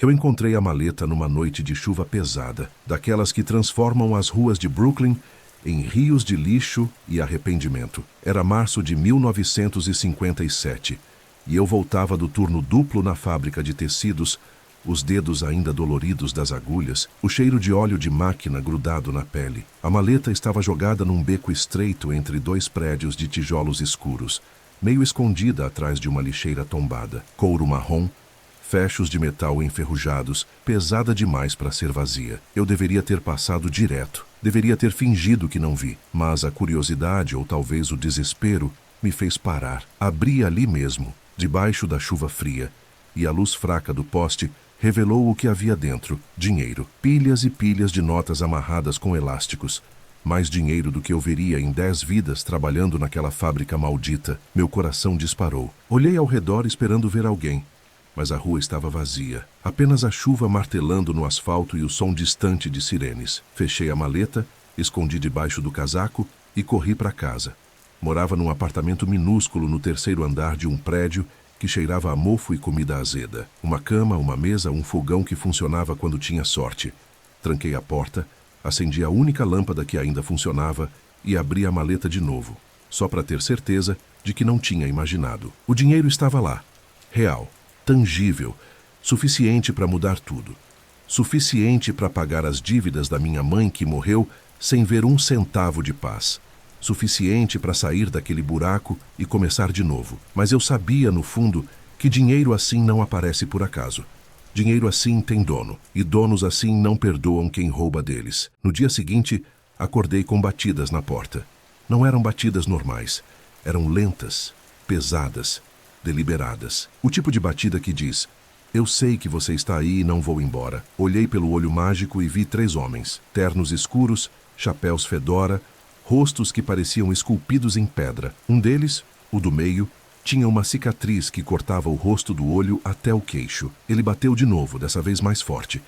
Eu encontrei a maleta numa noite de chuva pesada, daquelas que transformam as ruas de Brooklyn em rios de lixo e arrependimento. Era março de 1957 e eu voltava do turno duplo na fábrica de tecidos, os dedos ainda doloridos das agulhas, o cheiro de óleo de máquina grudado na pele. A maleta estava jogada num beco estreito entre dois prédios de tijolos escuros, meio escondida atrás de uma lixeira tombada. Couro marrom, fechos de metal enferrujados, pesada demais para ser vazia. Eu deveria ter passado direto. Deveria ter fingido que não vi, mas a curiosidade ou talvez o desespero me fez parar. Abri ali mesmo, debaixo da chuva fria, e a luz fraca do poste revelou o que havia dentro: dinheiro. Pilhas e pilhas de notas amarradas com elásticos. Mais dinheiro do que eu veria em 10 vidas trabalhando naquela fábrica maldita. Meu coração disparou. Olhei ao redor esperando ver alguém, mas a rua estava vazia. Apenas a chuva martelando no asfalto e o som distante de sirenes. Fechei a maleta, escondi debaixo do casaco e corri para casa. Morava num apartamento minúsculo no 3º andar de um prédio que cheirava a mofo e comida azeda. Uma cama, uma mesa, um fogão que funcionava quando tinha sorte. Tranquei a porta, acendi a única lâmpada que ainda funcionava e abri a maleta de novo, só para ter certeza de que não tinha imaginado. O dinheiro estava lá, real, tangível, suficiente para mudar tudo. Suficiente para pagar as dívidas da minha mãe que morreu sem ver um centavo de paz. Suficiente para sair daquele buraco e começar de novo. Mas eu sabia, no fundo, que dinheiro assim não aparece por acaso. Dinheiro assim tem dono, e donos assim não perdoam quem rouba deles. No dia seguinte, acordei com batidas na porta. Não eram batidas normais. Eram lentas, pesadas, deliberadas. O tipo de batida que diz: "Eu sei que você está aí e não vou embora." Olhei pelo olho mágico e vi 3 homens, ternos escuros, chapéus fedora, rostos que pareciam esculpidos em pedra. Um deles, o do meio, tinha uma cicatriz que cortava o rosto do olho até o queixo. Ele bateu de novo, dessa vez mais forte.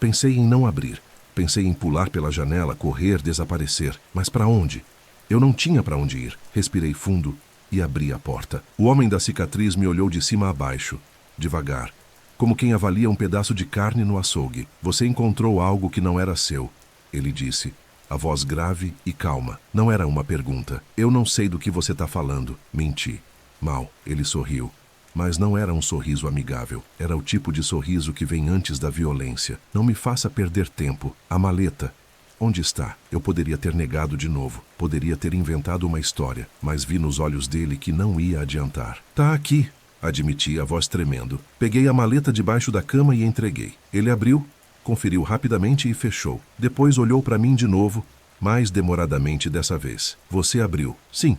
Pensei em não abrir. Pensei em pular pela janela, correr, desaparecer. Mas para onde? Eu não tinha para onde ir. Respirei fundo e abri a porta. O homem da cicatriz me olhou de cima a baixo, devagar, como quem avalia um pedaço de carne no açougue. "Você encontrou algo que não era seu", ele disse, a voz grave e calma. Não era uma pergunta. "Eu não sei do que você está falando." Menti. Mal, ele sorriu. Mas não era um sorriso amigável. Era o tipo de sorriso que vem antes da violência. "Não me faça perder tempo. A maleta. Onde está?" Eu poderia ter negado de novo. Poderia ter inventado uma história. Mas vi nos olhos dele que não ia adiantar. "Tá aqui", admiti, a voz tremendo. Peguei a maleta debaixo da cama e entreguei. Ele abriu, conferiu rapidamente e fechou. Depois olhou para mim de novo, mais demoradamente dessa vez. "Você abriu?" "Sim."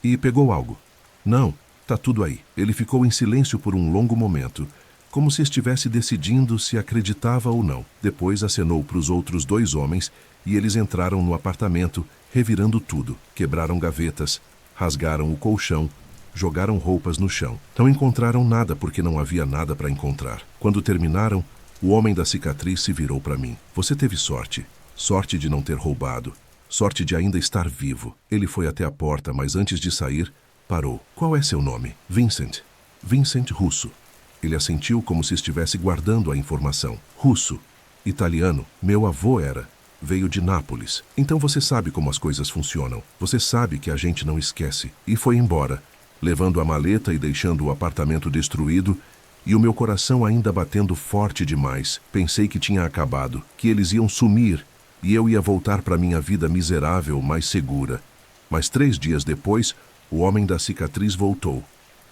"E pegou algo?" "Não, tá tudo aí." Ele ficou em silêncio por um longo momento, como se estivesse decidindo se acreditava ou não. Depois acenou para os outros 2 homens e eles entraram no apartamento, revirando tudo. Quebraram gavetas, rasgaram o colchão, jogaram roupas no chão. Não encontraram nada porque não havia nada para encontrar. Quando terminaram, o homem da cicatriz se virou para mim. "Você teve sorte. Sorte de não ter roubado. Sorte de ainda estar vivo." Ele foi até a porta, mas antes de sair, parou. "Qual é seu nome?" "Vincent. Vincent Russo." Ele assentiu como se estivesse guardando a informação. "Russo. Italiano. Meu avô era. Veio de Nápoles. Então você sabe como as coisas funcionam. Você sabe que a gente não esquece." E foi embora, levando a maleta e deixando o apartamento destruído, e o meu coração ainda batendo forte demais. Pensei que tinha acabado, que eles iam sumir, e eu ia voltar para minha vida miserável, mais segura. Mas 3 dias depois, o homem da cicatriz voltou.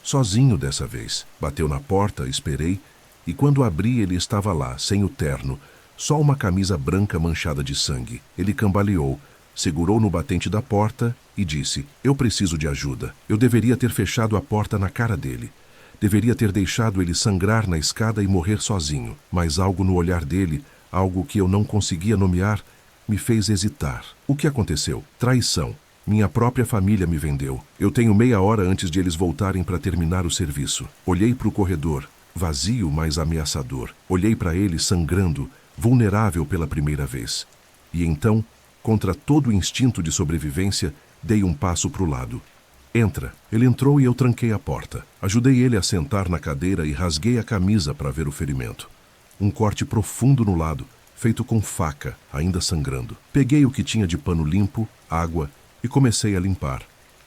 Sozinho dessa vez. Bateu na porta, esperei, e quando abri ele estava lá, sem o terno, só uma camisa branca manchada de sangue. Ele cambaleou, segurou no batente da porta e disse: "Eu preciso de ajuda." Eu deveria ter fechado a porta na cara dele. Deveria ter deixado ele sangrar na escada e morrer sozinho. Mas algo no olhar dele, algo que eu não conseguia nomear, me fez hesitar. O que aconteceu? Traição. Minha própria família me vendeu. Eu tenho meia hora antes de eles voltarem para terminar o serviço. Olhei para o corredor, vazio, mas ameaçador. Olhei para ele sangrando, vulnerável pela primeira vez. E então, contra todo o instinto de sobrevivência, dei um passo para o lado. "Entra." Ele entrou e eu tranquei a porta. Ajudei ele a sentar na cadeira e rasguei a camisa para ver o ferimento. Um corte profundo no lado, feito com faca, ainda sangrando. Peguei o que tinha de pano limpo, água, e comecei a limpar.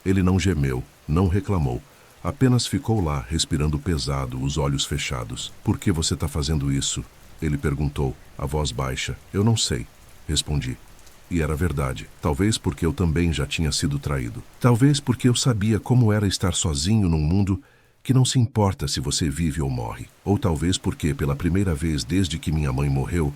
Ele não gemeu, não reclamou. Apenas ficou lá, respirando pesado, os olhos fechados. Por que você está fazendo isso? Ele perguntou, a voz baixa. Eu não sei, respondi. E era verdade. Talvez porque eu também já tinha sido traído. Talvez porque eu sabia como era estar sozinho num mundo que não se importa se você vive ou morre. Ou talvez porque, pela primeira vez desde que minha mãe morreu,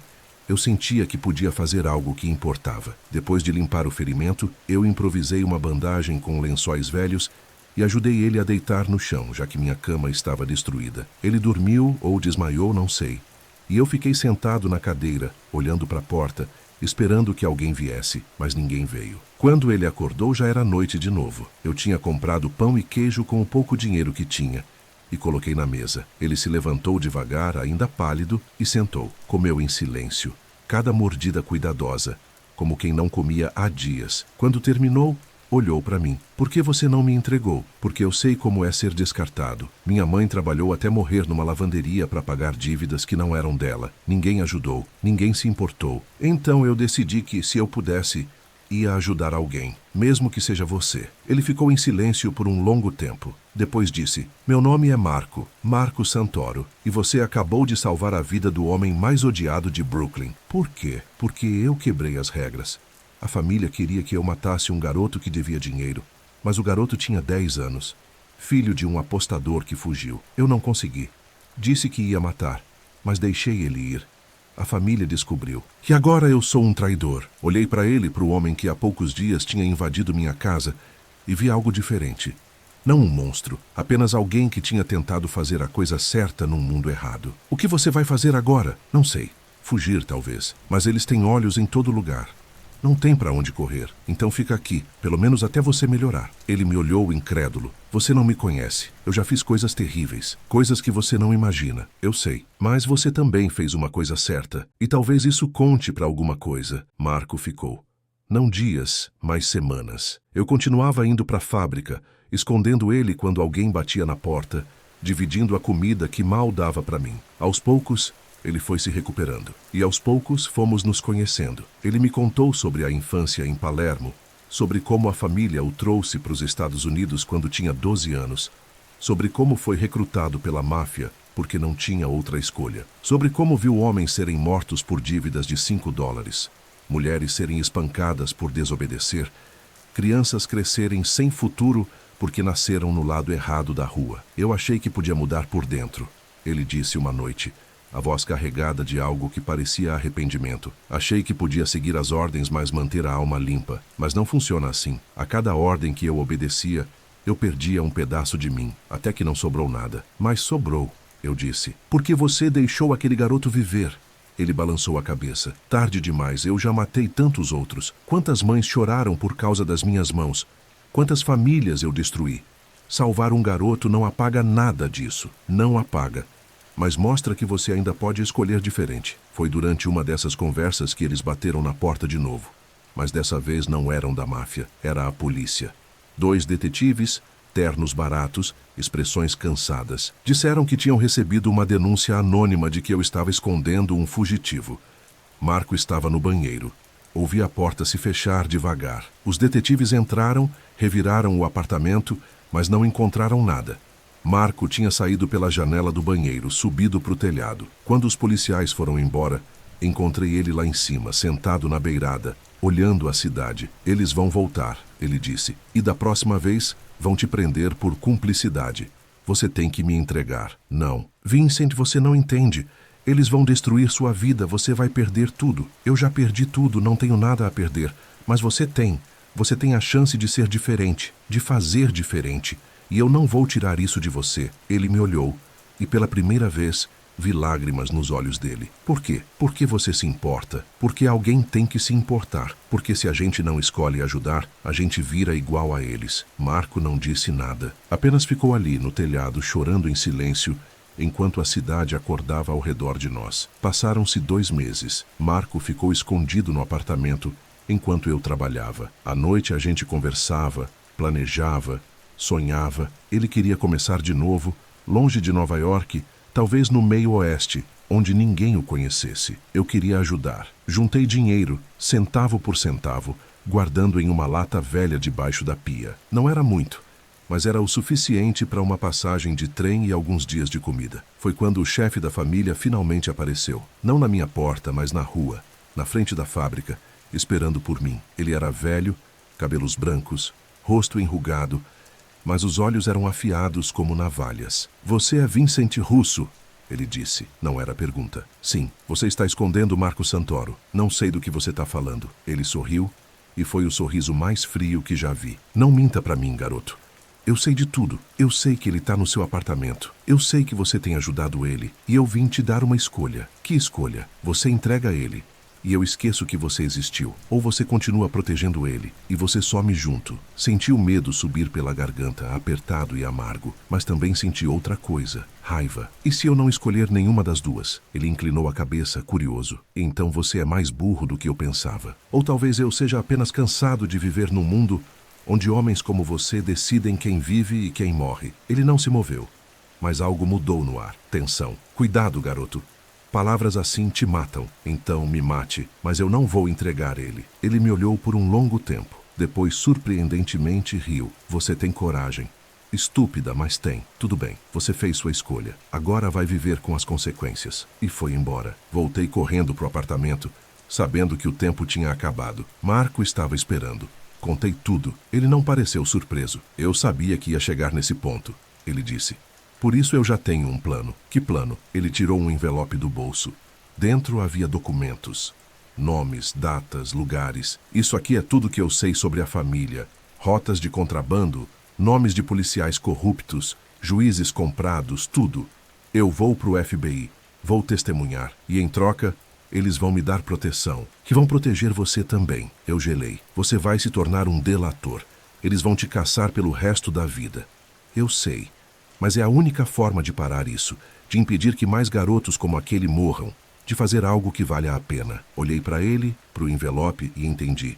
eu sentia que podia fazer algo que importava. Depois de limpar o ferimento, eu improvisei uma bandagem com lençóis velhos e ajudei ele a deitar no chão, já que minha cama estava destruída. Ele dormiu ou desmaiou, não sei. E eu fiquei sentado na cadeira, olhando para a porta, esperando que alguém viesse, mas ninguém veio. Quando ele acordou, já era noite de novo. Eu tinha comprado pão e queijo com o pouco dinheiro que tinha e coloquei na mesa. Ele se levantou devagar, ainda pálido, e sentou. Comeu em silêncio, cada mordida cuidadosa, como quem não comia há dias. Quando terminou, olhou para mim. Por que você não me entregou? Porque eu sei como é ser descartado. Minha mãe trabalhou até morrer numa lavanderia para pagar dívidas que não eram dela. Ninguém ajudou, ninguém se importou. Então eu decidi que, se eu pudesse, ia ajudar alguém, mesmo que seja você. Ele ficou em silêncio por um longo tempo. Depois disse, meu nome é Marco Santoro, e você acabou de salvar a vida do homem mais odiado de Brooklyn. Por quê? Porque eu quebrei as regras. A família queria que eu matasse um garoto que devia dinheiro, mas o garoto tinha 10 anos, filho de um apostador que fugiu. Eu não consegui. Disse que ia matar, mas deixei ele ir. A família descobriu. E agora eu sou um traidor. Olhei para ele, para o homem que há poucos dias tinha invadido minha casa, e vi algo diferente. Não um monstro, apenas alguém que tinha tentado fazer a coisa certa num mundo errado. O que você vai fazer agora? Não sei. Fugir, talvez. Mas eles têm olhos em todo lugar. Não tem para onde correr, então fica aqui, pelo menos até você melhorar. Ele me olhou incrédulo. Você não me conhece. Eu já fiz coisas terríveis, coisas que você não imagina. Eu sei, mas você também fez uma coisa certa, e talvez isso conte para alguma coisa. Marco ficou. Não dias, mas semanas. Eu continuava indo para a fábrica, escondendo ele quando alguém batia na porta, dividindo a comida que mal dava para mim. Aos poucos, ele foi se recuperando. E aos poucos fomos nos conhecendo. Ele me contou sobre a infância em Palermo, sobre como a família o trouxe para os Estados Unidos quando tinha 12 anos, sobre como foi recrutado pela máfia porque não tinha outra escolha, sobre como viu homens serem mortos por dívidas de $5, mulheres serem espancadas por desobedecer, crianças crescerem sem futuro porque nasceram no lado errado da rua. Eu achei que podia mudar por dentro, ele disse uma noite, a voz carregada de algo que parecia arrependimento. Achei que podia seguir as ordens, mas manter a alma limpa. Mas não funciona assim. A cada ordem que eu obedecia, eu perdia um pedaço de mim, até que não sobrou nada. Mas sobrou, eu disse. Porque você deixou aquele garoto viver. Ele balançou a cabeça. Tarde demais, eu já matei tantos outros. Quantas mães choraram por causa das minhas mãos? Quantas famílias eu destruí? Salvar um garoto não apaga nada disso. Não apaga. Mas mostra que você ainda pode escolher diferente. Foi durante uma dessas conversas que eles bateram na porta de novo. Mas dessa vez não eram da máfia, era a polícia. 2 detetives, ternos baratos, expressões cansadas. Disseram que tinham recebido uma denúncia anônima de que eu estava escondendo um fugitivo. Marco estava no banheiro. Ouvi a porta se fechar devagar. Os detetives entraram, reviraram o apartamento, mas não encontraram nada. Marco tinha saído pela janela do banheiro, subido para o telhado. Quando os policiais foram embora, encontrei ele lá em cima, sentado na beirada, olhando a cidade. Eles vão voltar, ele disse, e da próxima vez vão te prender por cumplicidade. Você tem que me entregar. Não. Vincent, você não entende. Eles vão destruir sua vida, você vai perder tudo. Eu já perdi tudo, não tenho nada a perder. Mas você tem. Você tem a chance de ser diferente, de fazer diferente. E eu não vou tirar isso de você. Ele me olhou, e pela primeira vez, vi lágrimas nos olhos dele. Por quê? Porque você se importa. Porque alguém tem que se importar. Porque se a gente não escolhe ajudar, a gente vira igual a eles. Marco não disse nada. Apenas ficou ali, no telhado, chorando em silêncio, enquanto a cidade acordava ao redor de nós. Passaram-se 2 meses. Marco ficou escondido no apartamento, enquanto eu trabalhava. À noite a gente conversava, planejava, sonhava. Ele queria começar de novo, longe de Nova York, talvez no meio oeste, onde ninguém o conhecesse. Eu queria ajudar. Juntei dinheiro, centavo por centavo, guardando em uma lata velha debaixo da pia. Não era muito, mas era o suficiente para uma passagem de trem e alguns dias de comida. Foi quando o chefe da família finalmente apareceu. Não na minha porta, mas na rua, na frente da fábrica, esperando por mim. Ele era velho, cabelos brancos, rosto enrugado, mas os olhos eram afiados como navalhas. "Você é Vincent Russo", ele disse. Não era pergunta. "Sim, você está escondendo Marco Santoro. Não sei do que você está falando." Ele sorriu, e foi o sorriso mais frio que já vi. "Não minta para mim, garoto. Eu sei de tudo. Eu sei que ele está no seu apartamento. Eu sei que você tem ajudado ele. E eu vim te dar uma escolha." "Que escolha?" "Você entrega ele, e eu esqueço que você existiu. Ou você continua protegendo ele, e você some junto." Senti o medo subir pela garganta, apertado e amargo. Mas também senti outra coisa, raiva. "E se eu não escolher nenhuma das duas?" Ele inclinou a cabeça, curioso. "Então você é mais burro do que eu pensava. Ou talvez eu seja apenas cansado de viver num mundo onde homens como você decidem quem vive e quem morre." Ele não se moveu, mas algo mudou no ar. Tensão. "Cuidado, garoto. Palavras assim te matam. Então me mate, mas eu não vou entregar ele." Ele me olhou por um longo tempo. Depois, surpreendentemente, riu. "Você tem coragem. Estúpida, mas tem. Tudo bem, você fez sua escolha. Agora vai viver com as consequências." E foi embora. Voltei correndo pro apartamento, sabendo que o tempo tinha acabado. Marco estava esperando. Contei tudo. Ele não pareceu surpreso. "Eu sabia que ia chegar nesse ponto", ele disse. "Por isso eu já tenho um plano." "Que plano?" Ele tirou um envelope do bolso. Dentro havia documentos. Nomes, datas, lugares. "Isso aqui é tudo que eu sei sobre a família. Rotas de contrabando, nomes de policiais corruptos, juízes comprados, tudo. Eu vou pro FBI. Vou testemunhar. E em troca, eles vão me dar proteção. Que vão proteger você também." Eu gelei. "Você vai se tornar um delator. Eles vão te caçar pelo resto da vida." "Eu sei. Mas é a única forma de parar isso, de impedir que mais garotos como aquele morram, de fazer algo que valha a pena." Olhei para ele, para o envelope e entendi.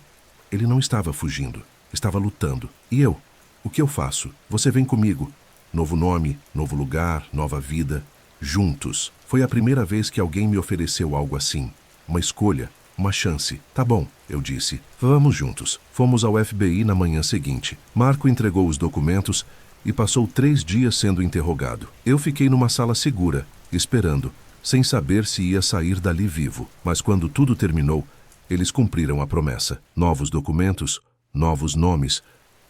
Ele não estava fugindo, estava lutando. "E eu? O que eu faço?" "Você vem comigo. Novo nome, novo lugar, nova vida. Juntos." Foi a primeira vez que alguém me ofereceu algo assim. Uma escolha, uma chance. "Tá bom", eu disse. "Vamos juntos." Fomos ao FBI na manhã seguinte. Marco entregou os documentos e passou 3 dias sendo interrogado. Eu fiquei numa sala segura, esperando, sem saber se ia sair dali vivo. Mas quando tudo terminou, eles cumpriram a promessa. Novos documentos, novos nomes,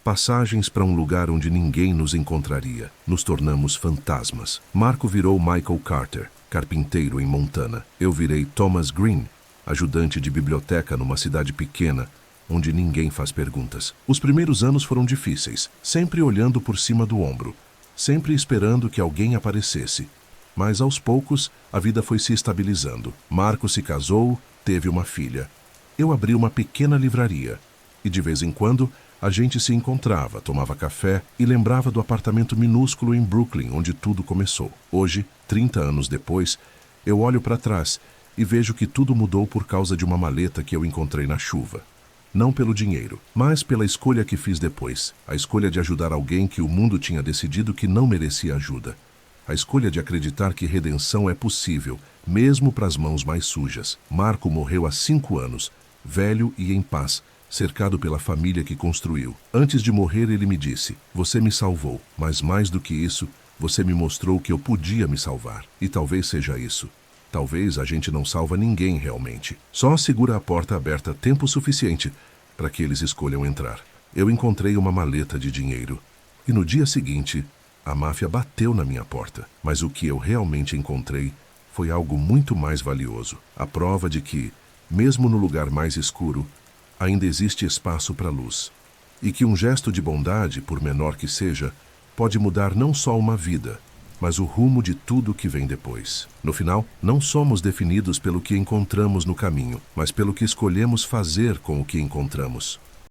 passagens para um lugar onde ninguém nos encontraria. Nos tornamos fantasmas. Marco virou Michael Carter, carpinteiro em Montana. Eu virei Thomas Green, ajudante de biblioteca numa cidade pequena, onde ninguém faz perguntas. Os primeiros anos foram difíceis, sempre olhando por cima do ombro, sempre esperando que alguém aparecesse. Mas aos poucos, a vida foi se estabilizando. Marco se casou, teve uma filha. Eu abri uma pequena livraria, e de vez em quando a gente se encontrava, tomava café e lembrava do apartamento minúsculo em Brooklyn, onde tudo começou. Hoje, 30 anos depois, eu olho para trás e vejo que tudo mudou por causa de uma maleta que eu encontrei na chuva. Não pelo dinheiro, mas pela escolha que fiz depois. A escolha de ajudar alguém que o mundo tinha decidido que não merecia ajuda. A escolha de acreditar que redenção é possível, mesmo para as mãos mais sujas. Marco morreu há 5 anos, velho e em paz, cercado pela família que construiu. Antes de morrer, ele me disse: "Você me salvou, mas mais do que isso, você me mostrou que eu podia me salvar." E talvez seja isso. Talvez a gente não salva ninguém realmente. Só segura a porta aberta tempo suficiente para que eles escolham entrar. Eu encontrei uma maleta de dinheiro. E no dia seguinte, a máfia bateu na minha porta. Mas o que eu realmente encontrei foi algo muito mais valioso. A prova de que, mesmo no lugar mais escuro, ainda existe espaço para luz. E que um gesto de bondade, por menor que seja, pode mudar não só uma vida, mas o rumo de tudo que vem depois. No final, não somos definidos pelo que encontramos no caminho, mas pelo que escolhemos fazer com o que encontramos.